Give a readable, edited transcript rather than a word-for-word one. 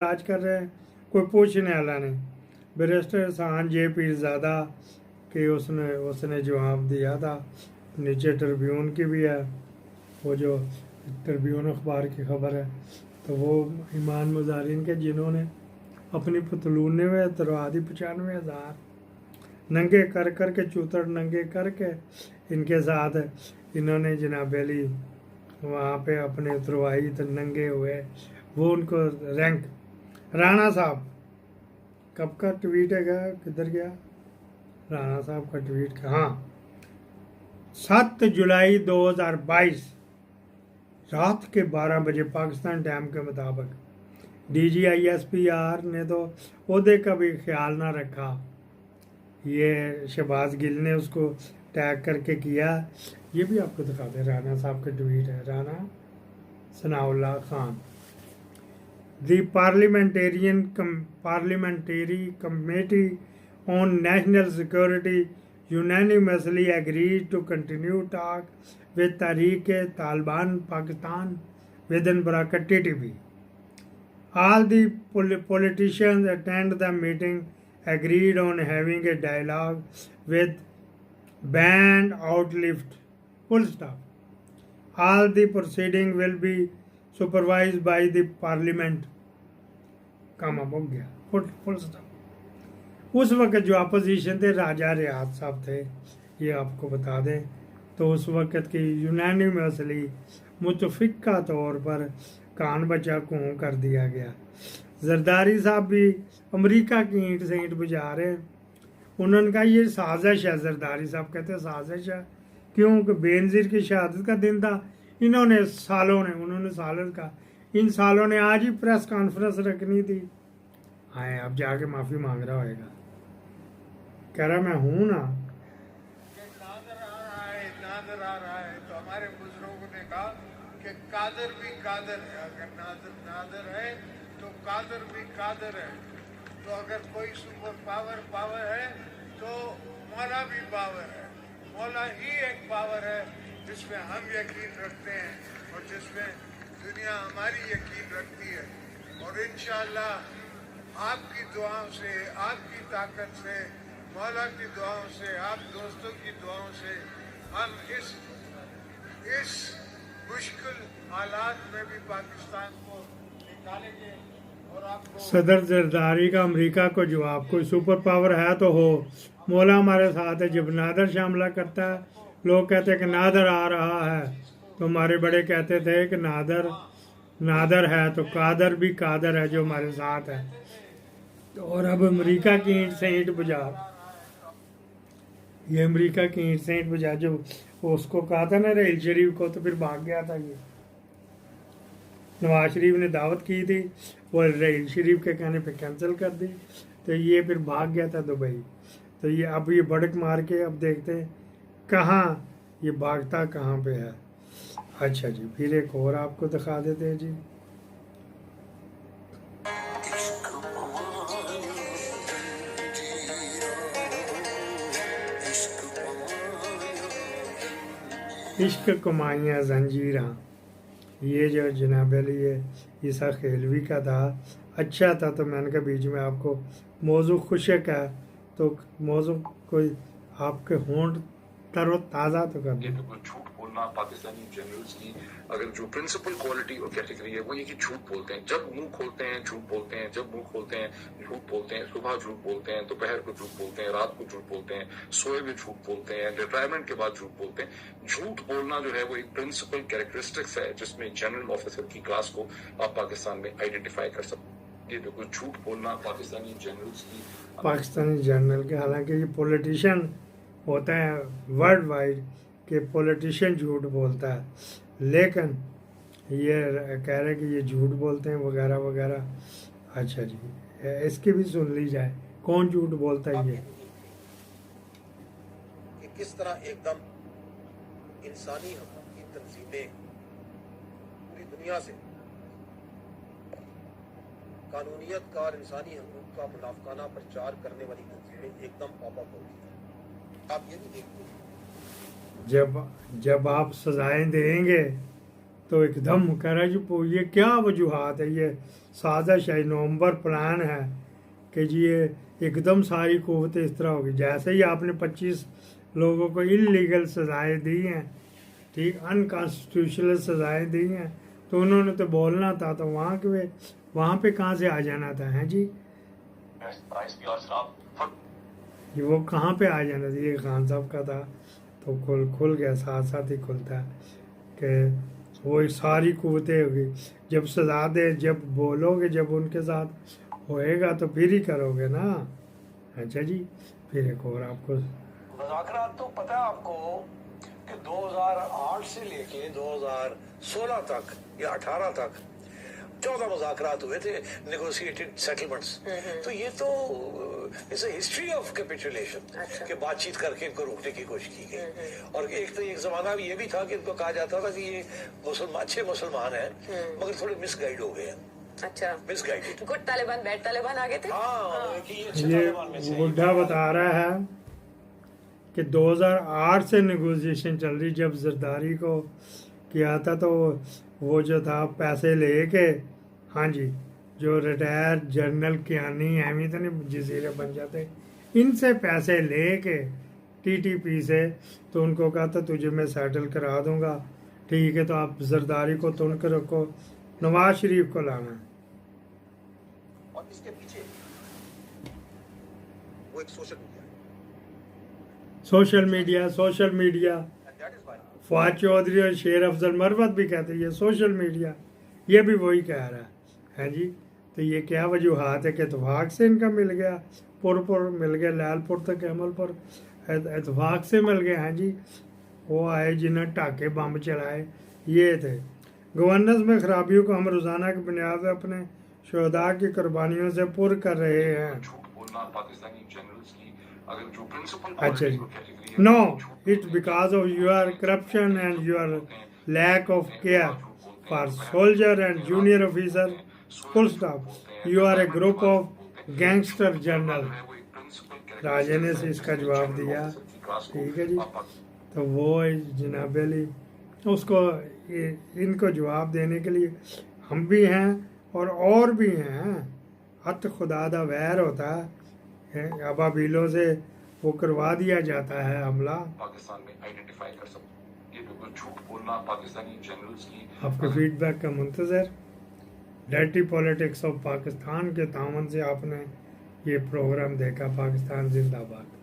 राज कर रहे हैं, कोई पूछने वाला नहीं। बैरिस्टर एहसान जे पीरज़ादा कि उसने जवाब दिया था, नीचे ट्रिब्यून की भी है, वो जो ट्रिब्यून अखबार की खबर है, तो वो ईमान मुजाहिरीन के जिन्होंने अपनी पतलून में तरवा दी 95,000 नंगे कर के चूतड़ नंगे करके इनके साथ इन्होंने जनाब अली वहाँ पे अपने उतरवाई तो नंगे हुए। वो उनको रैंक राणा साहब कब का ट्वीट है, क्या किधर गया राणा साहब का ट्वीट का? हाँ, 7 जुलाई 2022 रात के 12 बजे पाकिस्तान टाइम के मुताबिक DGISPR ने तो ओहदे का भी ख्याल ना रखा। ये शहबाज गिल ने उसको टैग करके किया। ये भी आपको दिखा दे, राणा साहब का ट्वीट है, Rana Sanaullah Khan. The Parliamentary Committee on National Security unanimously agreed to continue talk with Tehreek-e-Taliban Pakistan within bracket TTP. All the politicians attend the meeting agreed on having a dialogue with banned outlift. Full stop. All the proceeding will be supervised by the parliament. काम अब हो गया, full stop. उस वक्त जो opposition थे राजा Riyadh साहब थे, ये आपको बता दें, तो उस वक्त की यूनानिमसली मुतफिका तौर पर कान बचा कुँ कर दिया गया। जरदारी साहब भी अमेरिका की ईंट से ईंट बुझा रहे। उन्होंने कहा ये साजिश है, जरदारी साहब कहते हैं साजिश है, क्योंकि बेनज़ीर की शहादत का दिन था। उन्होंने सालों का इन सालों ने आज ही प्रेस कॉन्फ्रेंस रखनी थी। आए अब जाके माफ़ी मांग रहा होएगा, कह रहा मैं हूँ ना। नादर आ रहा है तो हमारे बुजुर्गों ने कहा कि कादर भी कादर है। अगर नादर है तो कादर भी कादर है। तो अगर कोई सुपर पावर है तो मौला भी पावर है। मौला ही एक पावर है जिसमें हम यकीन रखते हैं और जिसमें दुनिया हमारी यकीन रखती है। और इंशाअल्लाह आपकी दुआओं से, आपकी ताकत से, मौला की दुआओं से, आप दोस्तों की दुआओं से हम इस मुश्किल हालात में भी पाकिस्तान को निकालेंगे। और आपको सदर जरदारी का अमेरिका को जवाब, कोई सुपर पावर है तो हो, मौला हमारे साथ है। जब नादर शामला करता है, लोग कहते हैं कि नादर आ रहा है, तो हमारे बड़े कहते थे कि नादर है तो कादर भी कादर है जो हमारे साथ है। तो और अब अमेरिका की ईंट से ईंट बुझा, ये अमेरिका की ईंट से ईंट बुझा, जो उसको कहा था ना रेल शरीफ को, तो फिर भाग गया था। ये नवाज शरीफ ने दावत की थी, वो रेल शरीफ के कहने पे कैंसिल कर दी, तो ये फिर भाग गया था दुबई। तो ये अब ये बड़क मार के अब देखते हैं कहाँ ये भागता कहाँ पे है। अच्छा जी, फिर एक और आपको दिखा देते हैं जी। इश्क कमाइयाँ जंजीरां, ये जो जनाब अली ये ईसा खेलवी का था, अच्छा था। तो मैंने कहा बीच में आपको मौजू खुशक है, तो मौजू कोई आपके होंठ तरो ताज़ा तो कर दे। झूठ बोलना पाकिस्तानी जनरल्स की अगर जो प्रिंसिपल क्वालिटी और कैटेगरी है वो ये कि झूठ बोलते हैं। जब मुंह खोलते हैं झूठ बोलते हैं, जब मुंह खोलते हैं झूठ बोलते हैं। सुबह झूठ बोलते हैं, दोपहर को झूठ बोलते हैं, रात को झूठ बोलते हैं, सोए में झूठ बोलते हैं, रिटायरमेंट के बाद झूठ बोलते हैं। झूठ बोलना जो है वो एक प्रिंसिपल कैरेक्टरिस्टिक्स है जिसमें जनरल ऑफिसर की क्लास को आप पाकिस्तान में आइडेंटिफाई कर सकते हैं। ये देखो झूठ बोलना पाकिस्तानी जनरल्स की, पाकिस्तानी जनरल के, हालांकि ये पॉलिटिशियन होता है वर्ल्ड वाइड कि पॉलिटिशियन झूठ बोलता है, लेकिन ये कह रहे कि ये झूठ बोलते हैं वगैरह वगैरह। अच्छा जी, इसकी भी सुन ली जाए, कौन झूठ बोलता है ये। कि किस तरह एकदम इंसानी हकूक़ की तंजीमें पूरी दुनिया से कानूनियत का और इंसानी हकूक़ का मुनाफिकाना प्रचार करने वाली तंजीमें एकदम पॉपअप हो गई हैं। आप ये भी देखते हैं जब आप सजाएं देंगे تو एकदम کہہ رہا جی یہ کیا وجوہات ہے، یہ سازش ہے، نومبر پلان ہے کہ جی یہ ایک دم ساری قوتیں اس طرح ہوگی. جیسے ہی آپ نے 25 لوگوں کو انلیگل سزائیں دی ہیں، ٹھیک، انکانسٹیٹیوشنل سزائیں دی ہیں، تو انہوں نے تو بولنا تھا، تو وہاں پہ کہاں سے آ جانا تھا، ہیں جی، یہ وہ کہاں پہ آ جانا تھا. یہ خان صاحب کا تھا تو کھل گیا، ساتھ ساتھ ہی کھلتا ہے کہ وہ ساری قوتیں ہوگی. جب سزا دے، جب بولو گے، جب ان کے ساتھ ہوئے گا تو پھر ہی کرو گے نا. اچھا جی، پھر ایک اور آپ کو مذاکرات تو پتہ ہے آپ کو کہ 2008 سے لے کے 2016 تک یا 18 تک 14 مذاکرات ہوئے تھے، نیگوشیٹڈ سیٹلمنٹس. تو یہ تو اس اے ہسٹری آف کیپیٹولیشن کہ بات چیت کر کے ان کو روکنے کی کوشش کی گئی. اور ایک زمانہ یہ بھی تھا کہ ان کو کہا جاتا تھا کہ یہ اچھے مسلمان ہیں مگر تھوڑے مس گائیڈ ہو گئے ہیں. اچھا، misguide, good Taliban bad Taliban آ گئے تھے. ہاں، کہ یہ اچھے یہ طالبان میں سے ہیں. بڈھا بتا رہا ہے کہ 2008 سے نیگوزیشن چل رہی. جب زرداری کو کیا تھا تو وہ جو تھا پیسے لے کے، ہاں جی، جو ریٹائر جنرل کیانی اہمی تو نہیں جزیرے بن جاتے، ان سے پیسے لے کے ٹی ٹی پی سے، تو ان کو کہا تھا تجھے میں سیٹل کرا دوں گا، ٹھیک ہے، تو آپ زرداری کو تن کر رکھو، نواز شریف کو لانا ہے. اور اس کے پیچھے وہ ایک سوشل میڈیا فواد چودھری اور شیر افضل مروت بھی کہتے ہیں یہ سوشل میڈیا، یہ بھی وہی کہہ رہا ہے جی. تو یہ کیا وجوہات ہے کہ اتفاق سے ان کا مل گیا، پور مل گیا، لال پور تک عمل پر اتفاق سے مل گئے. ہاں جی، وہ آئے جنہیں ٹاکے بم چلائے، یہ تھے. گورننس میں خرابیوں کو ہم روزانہ کی بنیاد پر اپنے شہداء کی قربانیوں سے پر کر رہے ہیں. اچھا جی، no it because of your corruption and your lack of care for soldier and junior officer, full stop. You are a group of gangster general. Raje نے اس کا جواب دیا، ٹھیک ہے جی. تو وہ جناب علی اس کو ان کو جواب دینے کے لیے ہم بھی ہیں اور بھی ہیں. حت خدا دا ویر ہوتا ہے، ابابیلوں سے وہ کروا دیا جاتا ہے حملہ. پاکستان میں آئیڈینٹیفائی کر سکتے، یہ بالکل جھوٹ بولنا پاکستانی جنرلز کی. آپ کے فیڈ بیک کا منتظر. ڈرٹی پولیٹکس آف پاکستان کے تعاون سے آپ نے یہ پروگرام دیکھا. پاکستان زندہ باد.